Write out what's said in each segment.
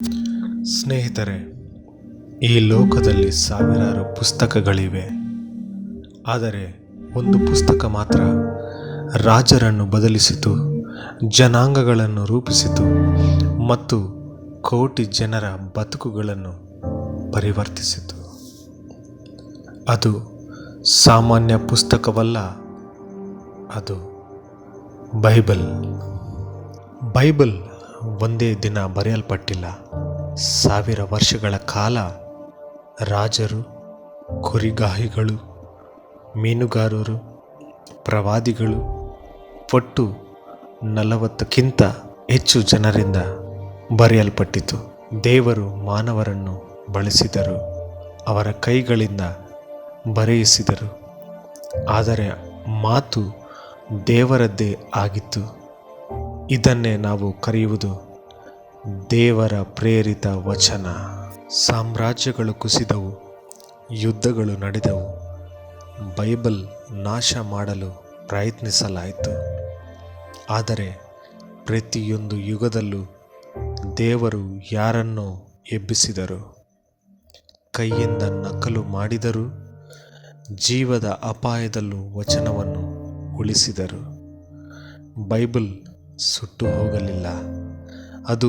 ಸ್ನೇಹಿತರೆ, ಈ ಲೋಕದಲ್ಲಿ ಸಾವಿರಾರು ಪುಸ್ತಕಗಳಿವೆ. ಆದರೆ ಒಂದು ಪುಸ್ತಕ ಮಾತ್ರ ರಾಜರನ್ನು ಬದಲಿಸಿತು, ಜನಾಂಗಗಳನ್ನು ರೂಪಿಸಿತು ಮತ್ತು ಕೋಟಿ ಜನರ ಬದುಕುಗಳನ್ನು ಪರಿವರ್ತಿಸಿತು. ಅದು ಸಾಮಾನ್ಯ ಪುಸ್ತಕವಲ್ಲ, ಅದು ಬೈಬಲ್. ಬೈಬಲ್ ಒಂದೇ ದಿನ ಬರೆಯಲ್ಪಟ್ಟಿಲ್ಲ. 1000 ವರ್ಷಗಳ ಕಾಲ ರಾಜರು, ಕುರಿಗಾಹಿಗಳು, ಮೀನುಗಾರರು, ಪ್ರವಾದಿಗಳು, ಒಟ್ಟು 40ಕ್ಕಿಂತ ಹೆಚ್ಚು ಜನರಿಂದ ಬರೆಯಲ್ಪಟ್ಟಿತು. ದೇವರು ಮಾನವರನ್ನು ಬಳಸಿದರು, ಅವರ ಕೈಗಳಿಂದ ಬರೆಯಿಸಿದರು. ಆದರೆ ಮಾತು ದೇವರದ್ದೇ ಆಗಿತ್ತು. ಇದನ್ನೇ ನಾವು ಕರೆಯುವುದು ದೇವರ ಪ್ರೇರಿತ ವಚನ. ಸಾಮ್ರಾಜ್ಯಗಳು ಕುಸಿದವು, ಯುದ್ಧಗಳು ನಡೆದವು, ಬೈಬಲ್ ನಾಶ ಮಾಡಲು ಪ್ರಯತ್ನಿಸಲಾಯಿತು. ಆದರೆ ಪ್ರತಿಯೊಂದು ಯುಗದಲ್ಲೂ ದೇವರು ಯಾರನ್ನೋ ಎಬ್ಬಿಸಿದರು. ಕೈಯಿಂದ ನಕಲು ಮಾಡಿದರೂ ಜೀವದ ಅಪಾಯದಲ್ಲೂ ವಚನವನ್ನು ಉಳಿಸಿದರು. ಬೈಬಲ್ ಸುಟ್ಟು ಹೋಗಲಿಲ್ಲ, ಅದು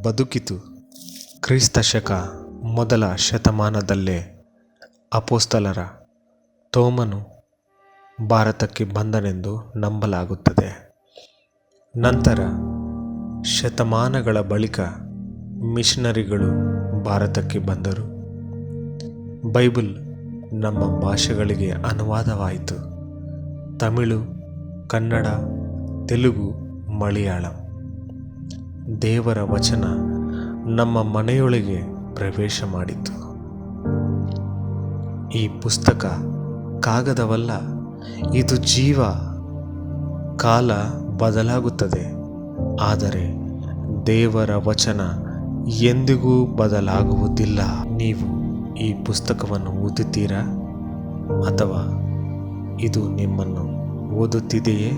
ಬದುಕಿತು. ಕ್ರಿಸ್ತ ಶಕ 1ರ ಶತಮಾನದಲ್ಲೇ ಅಪೊಸ್ತಲರ ತೋಮನು ಭಾರತಕ್ಕೆ ಬಂದನೆಂದು ನಂಬಲಾಗುತ್ತದೆ. ನಂತರ ಶತಮಾನಗಳ ಬಳಿಕ ಮಿಷನರಿಗಳು ಭಾರತಕ್ಕೆ ಬಂದರು. ಬೈಬಲ್ ನಮ್ಮ ಭಾಷೆಗಳಿಗೆ ಅನುವಾದವಾಯಿತು. ತಮಿಳು, ಕನ್ನಡ, ತೆಲುಗು, ಮಲಯಾಳಂ. ದೇವರ ವಚನ ನಮ್ಮ ಮನೆಯೊಳಗೆ ಪ್ರವೇಶ ಮಾಡಿತು. ಈ ಪುಸ್ತಕ ಕಾಗದವಲ್ಲ, ಇದು ಜೀವ. ಕಾಲ ಬದಲಾಗುತ್ತದೆ, ಆದರೆ ದೇವರ ವಚನ ಎಂದಿಗೂ ಬದಲಾಗುವುದಿಲ್ಲ. ನೀವು ಈ ಪುಸ್ತಕವನ್ನು ಓದುತ್ತೀರಾ ಅಥವಾ ಇದು ನಿಮ್ಮನ್ನು ಓದುತ್ತಿದೆಯೇ?